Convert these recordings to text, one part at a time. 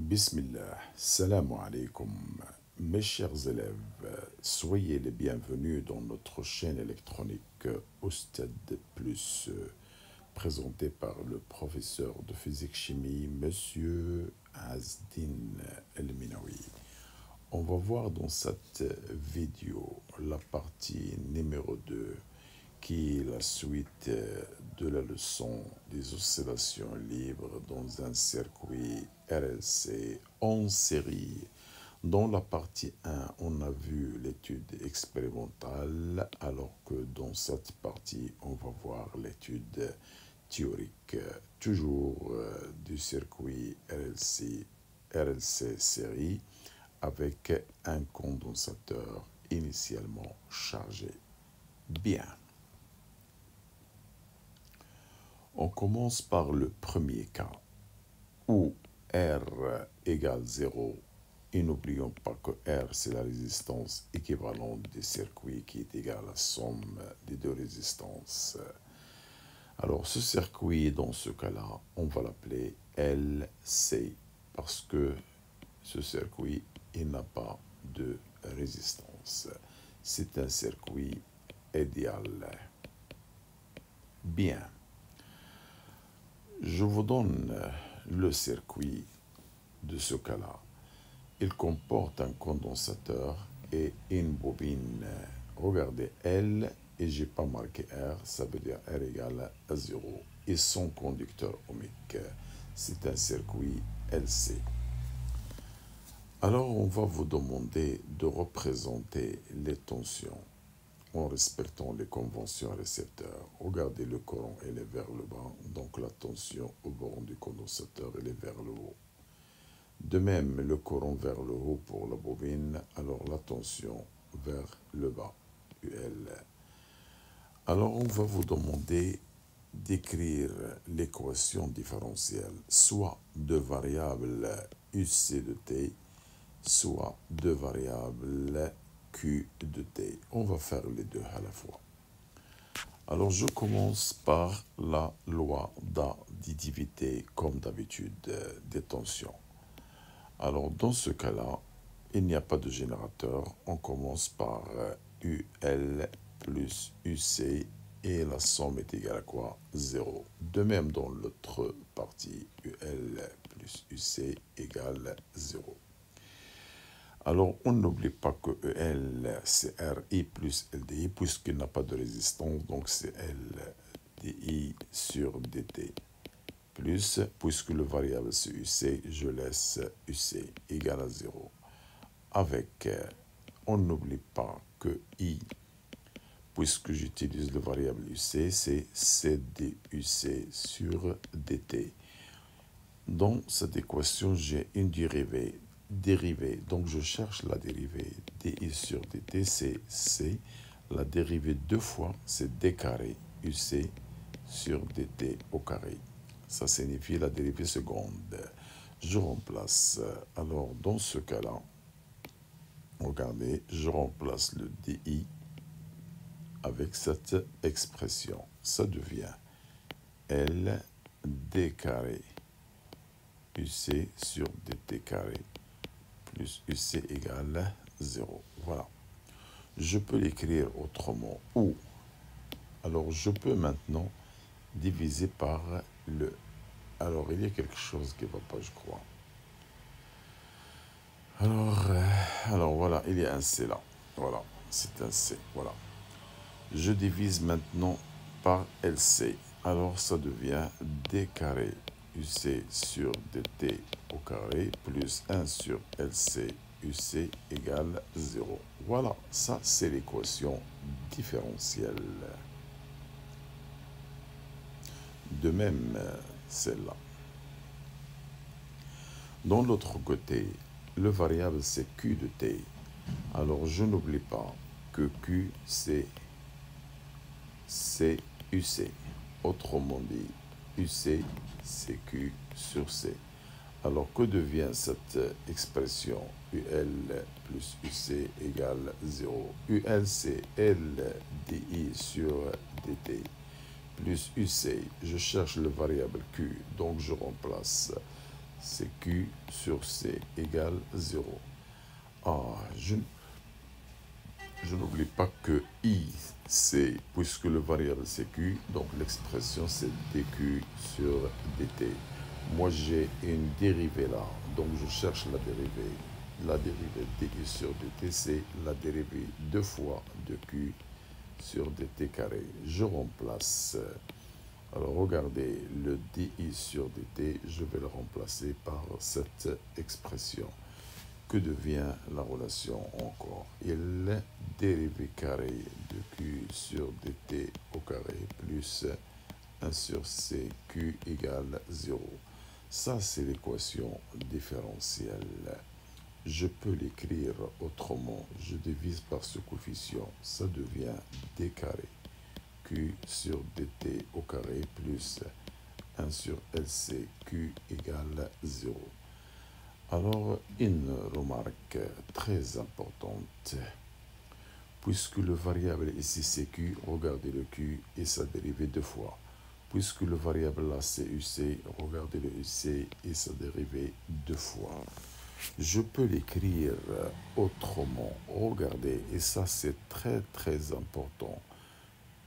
Bismillah, salam alaikum. Mes chers élèves, soyez les bienvenus dans notre chaîne électronique Oustad Plus, présentée par le professeur de physique-chimie, Monsieur Azdin El-Minawi. On va voir dans cette vidéo la partie numéro 2, qui est la suite de la leçon des oscillations libres dans un circuit RLC en série. Dans la partie 1, on a vu l'étude expérimentale, alors que dans cette partie, on va voir l'étude théorique, toujours du circuit RLC série, avec un condensateur initialement chargé. Bien. On commence par le premier cas, où R égale 0, et n'oublions pas que R, c'est la résistance équivalente des circuits qui est égale à la somme des deux résistances. Alors, ce circuit, dans ce cas-là, on va l'appeler LC, parce que ce circuit, il n'a pas de résistance. C'est un circuit idéal. Bien. Je vous donne le circuit de ce cas-là. Il comporte un condensateur et une bobine. Regardez L et j'ai pas marqué R, ça veut dire R égale à 0. Et son conducteur ohmique, c'est un circuit LC. Alors on va vous demander de représenter les tensions en respectant les conventions récepteurs. Regardez, le courant, il est vers le bas, donc la tension au bord du condensateur, elle est vers le haut. De même, le courant vers le haut pour la bobine, alors la tension vers le bas, UL. Alors, on va vous demander d'écrire l'équation différentielle, soit de variables UC de T, soit de variables Q de T. On va faire les deux à la fois. Alors, je commence par la loi d'additivité, comme d'habitude, des tensions. Alors, dans ce cas-là, il n'y a pas de générateur. On commence par UL plus UC et la somme est égale à quoi? 0. De même, dans l'autre partie, UL plus UC égale 0. Alors, on n'oublie pas que EL, c'est RI plus LDI, puisqu'il n'a pas de résistance, donc c'est LDI sur DT. Plus, puisque le variable c'est UC, je laisse UC égale à 0. Avec, on n'oublie pas que I, puisque j'utilise le variable UC, c'est CDUC sur DT. Dans cette équation, j'ai une dérivée. Donc je cherche la dérivée. DI sur DT, c'est C. La dérivée deux fois, c'est D carré UC sur DT au carré. Ça signifie la dérivée seconde. Je remplace. Alors, dans ce cas-là, regardez, je remplace le DI avec cette expression. Ça devient L D carré UC sur DT carré plus UC égale 0. Voilà. Je peux l'écrire autrement. Ou, alors je peux maintenant diviser par le. Alors, il y a quelque chose qui ne va pas, je crois. Alors voilà, il y a un C là. Voilà, c'est un C. Voilà. Je divise maintenant par LC. Alors, ça devient D carré UC sur DT au carré plus 1 sur LC UC égale 0. Voilà, ça c'est l'équation différentielle. De même, celle-là. Dans l'autre côté, le variable c'est Q de T. Alors je n'oublie pas que Q c'est UC. Autrement dit, UC c'est Q sur C. Alors que devient cette expression? UL plus UC égale 0. UL c'est LDI sur DT plus UC. Je cherche le variable Q, donc je remplace. c'est Q sur C égale 0. Ah, je n'oublie pas que I, c'est, puisque le variable c'est Q, donc l'expression c'est dQ sur dt. Moi j'ai une dérivée là, donc je cherche la dérivée. La dérivée dI sur dt, c'est la dérivée 2 fois de Q sur dt carré. Je remplace, alors regardez, le dI sur dt, je vais le remplacer par cette expression. Que devient la relation encore? Il dérivé carré de Q sur dt au carré plus 1 sur c Q égale 0. Ça, c'est l'équation différentielle. Je peux l'écrire autrement. Je divise par ce coefficient. Ça devient d carré Q sur dt au carré plus 1 sur LC Q égale 0. Alors, une remarque très importante. Puisque le variable ici c'est Q, regardez le Q et sa dérivée 2 fois. Puisque le variable là c'est UC, regardez le UC et sa dérivée 2 fois. Je peux l'écrire autrement. Regardez, et ça c'est très très important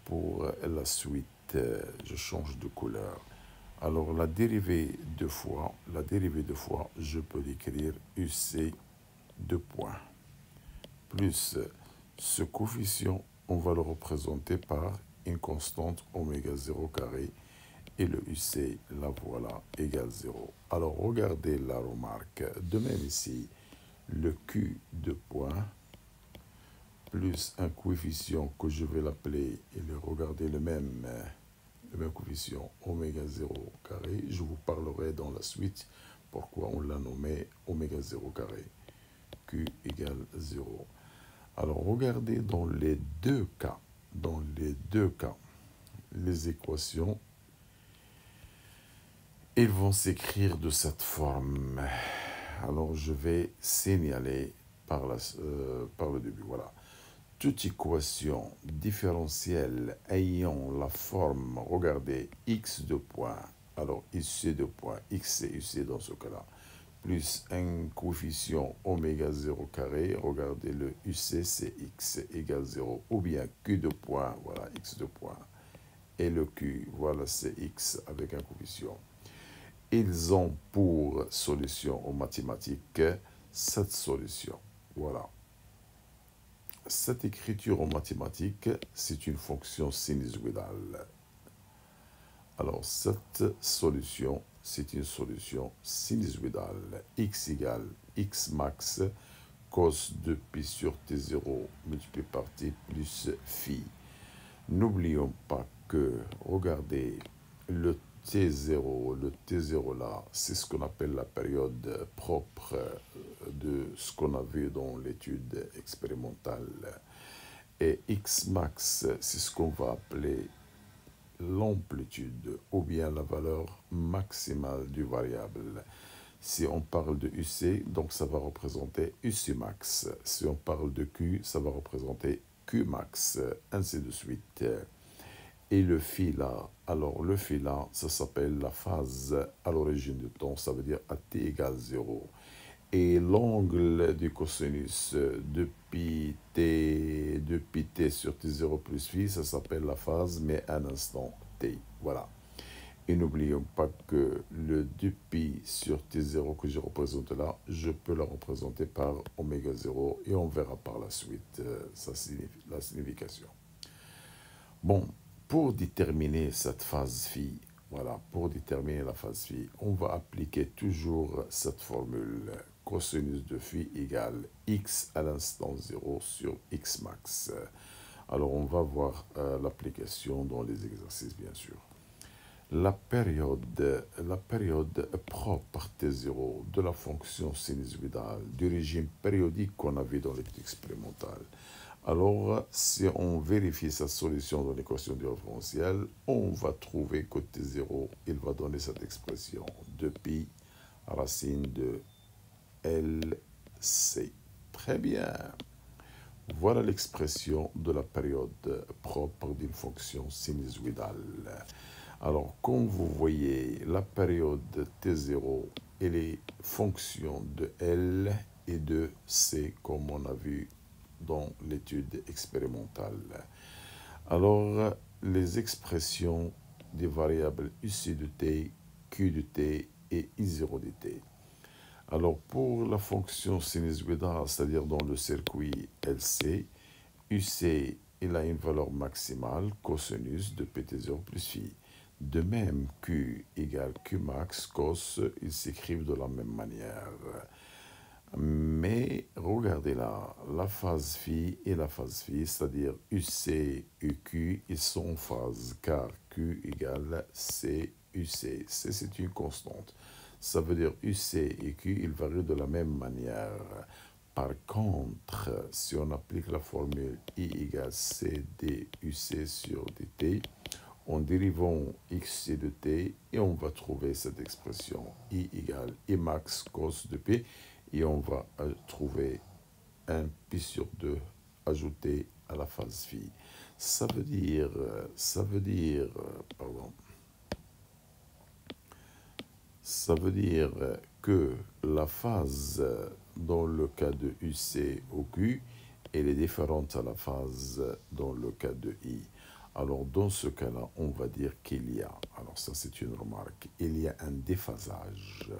pour la suite. Je change de couleur. Alors la dérivée 2 fois, je peux l'écrire UC 2 points. Plus ce coefficient, on va le représenter par une constante oméga 0 carré et le UC, la voilà, égale 0. Alors regardez la remarque. De même ici, le Q de point plus un coefficient que je vais l'appeler, et regardez le même coefficient oméga 0 carré. Je vous parlerai dans la suite pourquoi on l'a nommé oméga 0 carré. Q égale 0. Alors regardez dans les deux cas, les équations, elles vont s'écrire de cette forme. Alors je vais signaler par le début. Voilà. Toute équation différentielle ayant la forme, regardez, x de point, alors ici de point, x c'est uc dans ce cas-là, plus un coefficient oméga 0 carré, regardez le uc c'est x égale 0, ou bien q de point, voilà, x de point, et le q, voilà, c'est x avec un coefficient. Ils ont pour solution en mathématiques cette solution, voilà. Cette écriture en mathématiques, c'est une fonction sinusoïdale. Alors, cette solution, c'est une solution sinusoïdale. X égale x max cos de pi sur t0 multiplié par t plus phi. N'oublions pas que, regardez, le T0 là, c'est ce qu'on appelle la période propre de ce qu'on a vu dans l'étude expérimentale. Et X max, c'est ce qu'on va appeler l'amplitude ou bien la valeur maximale du variable. Si on parle de UC, donc ça va représenter UC max. Si on parle de Q, ça va représenter Q max, ainsi de suite. Et le phi là, alors le phi là, ça s'appelle la phase à l'origine du temps, ça veut dire à t égale 0. Et l'angle du cosinus de pi t sur t0 plus phi, ça s'appelle la phase, mais à un instant t. Voilà. Et n'oublions pas que le 2pi sur t0 que je représente là, je peux la représenter par oméga 0 et on verra par la suite la signification. Bon, pour déterminer cette phase phi, voilà, pour déterminer la phase phi, on va appliquer toujours cette formule. Cosinus de phi égale x à l'instant 0 sur x max. Alors, on va voir l'application dans les exercices, bien sûr. La période propre T0 de la fonction sinusoïdale du régime périodique qu'on a vu dans l'étude expérimentale. Alors, si on vérifie sa solution dans l'équation différentielle, on va trouver que T0, il va donner cette expression de pi racine de LC. Très bien. Voilà l'expression de la période propre d'une fonction sinusoïdale. Alors, comme vous voyez, la période T0, et les fonctions de L et de C, comme on a vu dans l'étude expérimentale. Alors, les expressions des variables UC de t, Q de t et I0 de t. Alors, pour la fonction sinusoïdale, c'est-à-dire dans le circuit LC, UC, il a une valeur maximale, cosinus de PT0 plus phi. De même, Q égale Q max, cos, ils s'écrivent de la même manière. Mais regardez là, la phase phi et la phase phi, c'est-à-dire UC et UQ, ils sont en phase car Q égale C UC. C, c'est une constante. Ça veut dire UC et Q, ils varient de la même manière. Par contre, si on applique la formule I égale C DUC sur dt, en dérivant x de t, et on va trouver cette expression I égale I max cos de P, et on va trouver un pi sur 2 ajouté à la phase phi. Ça veut dire que la phase dans le cas de UC au Q, elle est différente à la phase dans le cas de I. Alors, dans ce cas-là, on va dire qu'il y a, alors ça c'est une remarque, il y a un déphasage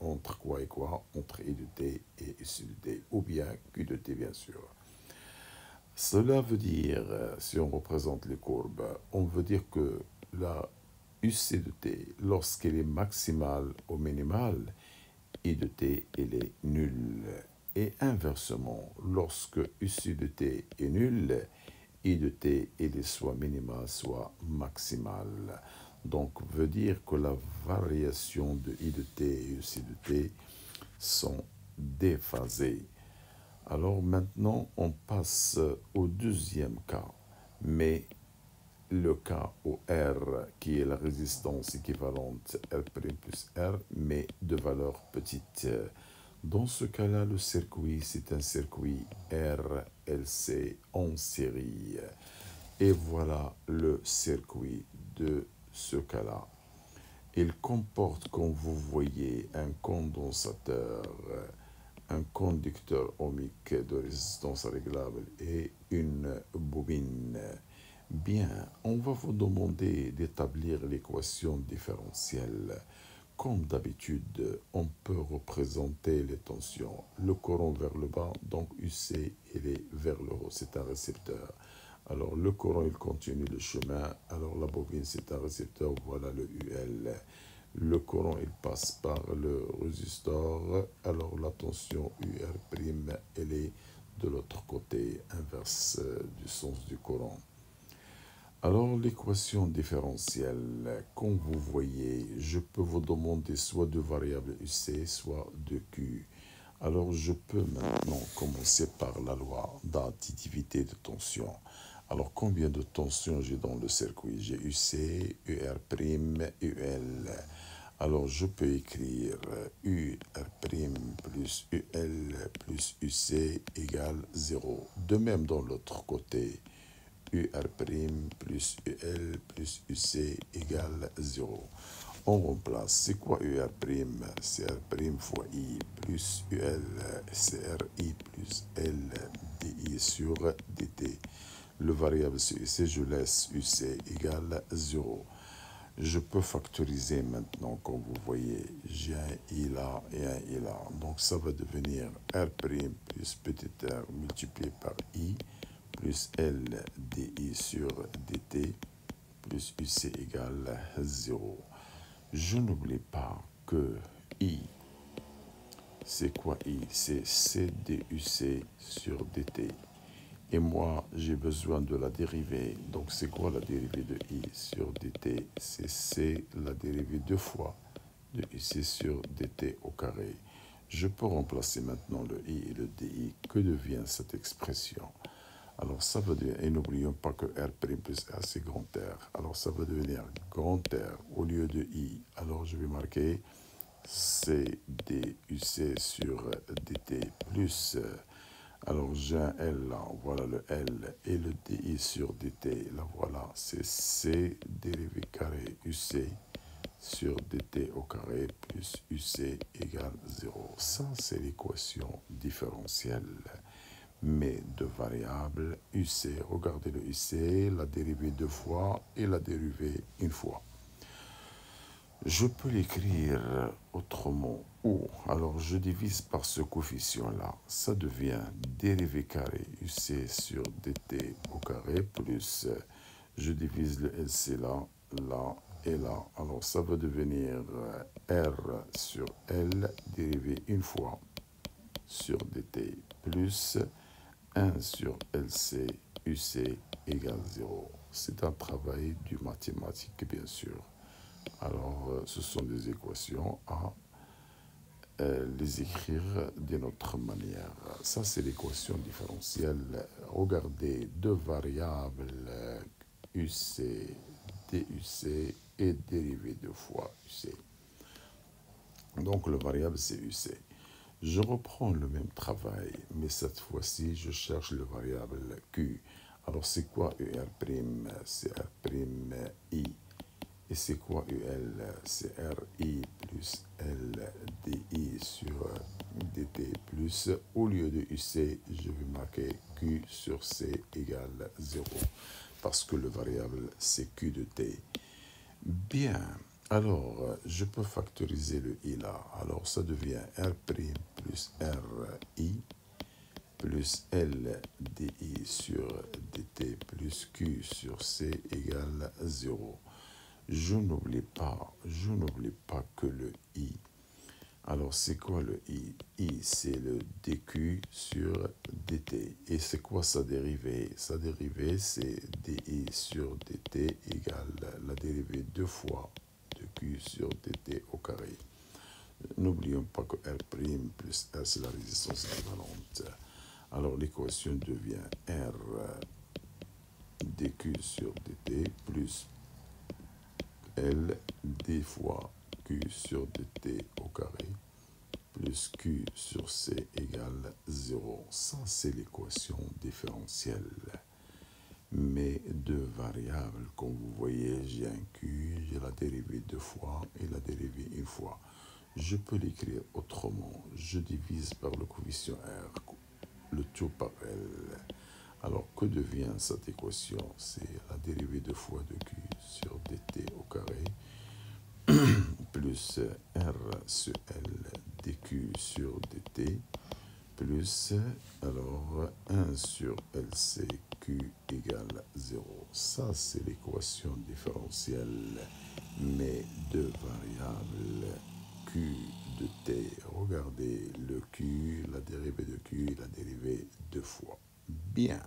entre quoi et quoi, entre I de t et UC de t, ou bien Q de t bien sûr. Cela veut dire, si on représente les courbes, on veut dire que la UC de t, lorsqu'elle est maximale ou minimale, I de t, elle est nulle. Et inversement, lorsque UC de t est nulle, I de t, elle est soit minimale, soit maximale. Donc, veut dire que la variation de I de t et UC de t sont déphasées. Alors maintenant, on passe au deuxième cas, mais le cas où R, qui est la résistance équivalente R' plus R, mais de valeur petite. Dans ce cas-là, le circuit, c'est un circuit RLC en série. Et voilà le circuit de ce cas-là. Il comporte, comme vous voyez, un condensateur, un conducteur ohmique de résistance réglable et une bobine. Bien, on va vous demander d'établir l'équation différentielle. Comme d'habitude, on peut représenter les tensions. Le courant vers le bas, donc UC, il est vers le haut, c'est un récepteur. Alors le courant, il continue le chemin. Alors la bobine, c'est un récepteur, voilà le UL. Le courant, il passe par le résistor. Alors la tension UR', elle est de l'autre côté, inverse du sens du courant. Alors, l'équation différentielle, comme vous voyez, je peux vous demander soit de variable UC, soit de Q. Alors, je peux maintenant commencer par la loi d'additivité de tension. Alors, combien de tensions j'ai dans le circuit? J'ai UC, UR', UL. Alors, je peux écrire UR' plus UL plus UC égale 0. De même, dans l'autre côté, UR' plus UL plus UC égale 0. On remplace. C'est quoi UR'? C'est R' fois I plus UL, c'est RI plus L dI sur dt. Le variable c'est je laisse UC égale 0. Je peux factoriser maintenant, comme vous voyez. J'ai un I là et un I là. Donc ça va devenir R' plus petit r multiplié par I plus L dI sur dt plus UC égale 0. Je n'oublie pas que I, c'est quoi I? C'est CDUC sur dt. Et moi, j'ai besoin de la dérivée. Donc, c'est quoi la dérivée de I sur dt? C'est C, la dérivée 2 fois de UC sur dt au carré. Je peux remplacer maintenant le I et le DI. Que devient cette expression? Alors, ça veut dire, et n'oublions pas que R' plus R, c'est grand R. Alors, ça va devenir grand R au lieu de I. Alors, je vais marquer CDUC sur dt plus... alors, j'ai un L là, voilà le L, et le DI sur dt, là voilà, c'est C dérivé carré UC sur dt au carré plus UC égale 0. Ça, c'est l'équation différentielle, mais de variable UC. Regardez le UC, la dérivée deux fois et la dérivée une fois. Je peux l'écrire autrement. Ou, alors je divise par ce coefficient-là. Ça devient dérivée carré UC sur dt au carré plus, je divise le LC là, là et là. Alors ça va devenir R sur L dérivé une fois sur dt plus 1 sur LC UC égale 0. C'est un travail du mathématique, bien sûr. Alors, ce sont des équations à les écrire d'une autre manière. Ça, c'est l'équation différentielle. Regardez deux variables, UC, DUC et dérivée deux fois UC. Donc, le variable, c'est UC. Je reprends le même travail, mais cette fois-ci, je cherche le variable Q. Alors, c'est quoi UR'? C'est R'I. Et c'est quoi UL? C'est RI plus LDI sur dt plus, au lieu de UC, je vais marquer Q sur C égale 0, parce que le variable, c'est Q de T. Bien, alors, je peux factoriser le I là. Alors, ça devient R' plus RI plus LDI sur dt plus Q sur C égale 0. Je n'oublie pas que le I. Alors, c'est quoi le I? I, c'est le dQ sur dt. Et c'est quoi sa dérivée? Sa dérivée, c'est di sur dt égale la dérivée deux fois de Q sur dt au carré. N'oublions pas que R' plus R, c'est la résistance équivalente. Alors, l'équation devient R dQ sur dt plus L d fois Q sur dt au carré plus Q sur C égale 0. Ça, c'est l'équation différentielle. Mais deux variables, comme vous voyez, j'ai un Q, j'ai la dérivée deux fois et la dérivée une fois. Je peux l'écrire autrement. Je divise par le coefficient R, le tout par L. Alors, que devient cette équation? C'est la dérivée deux fois de Q sur dt au carré plus R sur L dQ sur dt plus, alors, 1 sur LC Q égale 0. Ça, c'est l'équation différentielle, mais de variables Q de T. Regardez le Q, la dérivée de Q et la dérivée deux fois. Bien.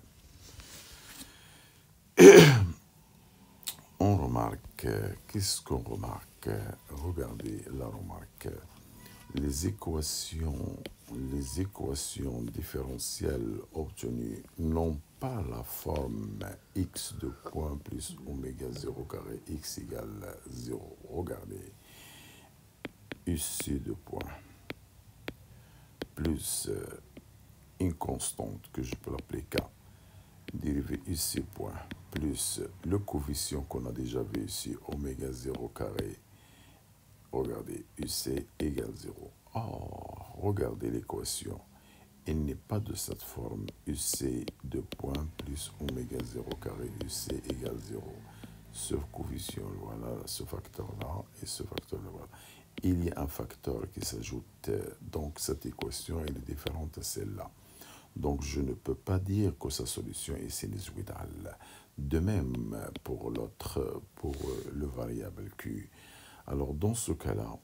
On remarque, qu'est-ce qu'on remarque? Regardez la remarque. Les équations différentielles obtenues n'ont pas la forme x de point plus oméga 0 carré x égale 0. Regardez, UC de point plus une constante que je peux l'appeler K, dérivée UC point, plus le coefficient qu'on a déjà vu ici, oméga 0 carré, regardez, UC égale 0. Oh, regardez l'équation. Elle n'est pas de cette forme, UC de point plus oméga 0 carré, UC égale 0. Ce coefficient, voilà, ce facteur-là et ce facteur-là, voilà. Il y a un facteur qui s'ajoute, donc cette équation elle est différente de celle-là. Donc, je ne peux pas dire que sa solution est sinusoïdale. De même pour l'autre, pour le variable Q. Alors, dans ce cas-là,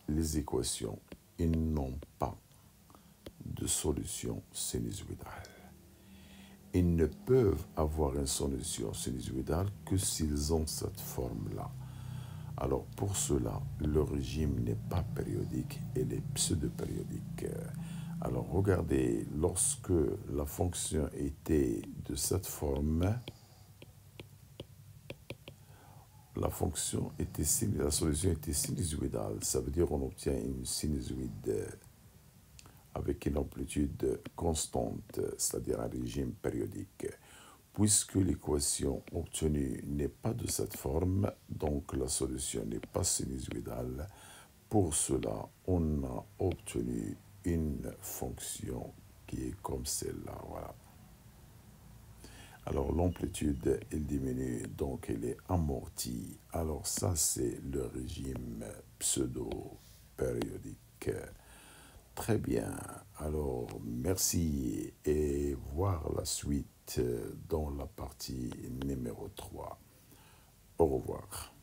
les équations, ils n'ont pas de solution sinusoïdale. Ils ne peuvent avoir une solution sinusoïdale que s'ils ont cette forme-là. Alors, pour cela, le régime n'est pas périodique, il est pseudo-périodique. Alors, regardez, lorsque la fonction était de cette forme, la solution était sinusoïdale. Ça veut dire qu'on obtient une sinusoïde avec une amplitude constante, c'est-à-dire un régime périodique. Puisque l'équation obtenue n'est pas de cette forme, donc la solution n'est pas sinusoïdale. Pour cela, on a obtenu une fonction qui est comme celle-là. Voilà. Alors l'amplitude, elle diminue, donc elle est amortie. Alors ça, c'est le régime pseudo-périodique. Très bien. Alors merci et voir la suite dans la partie numéro 3. Au revoir.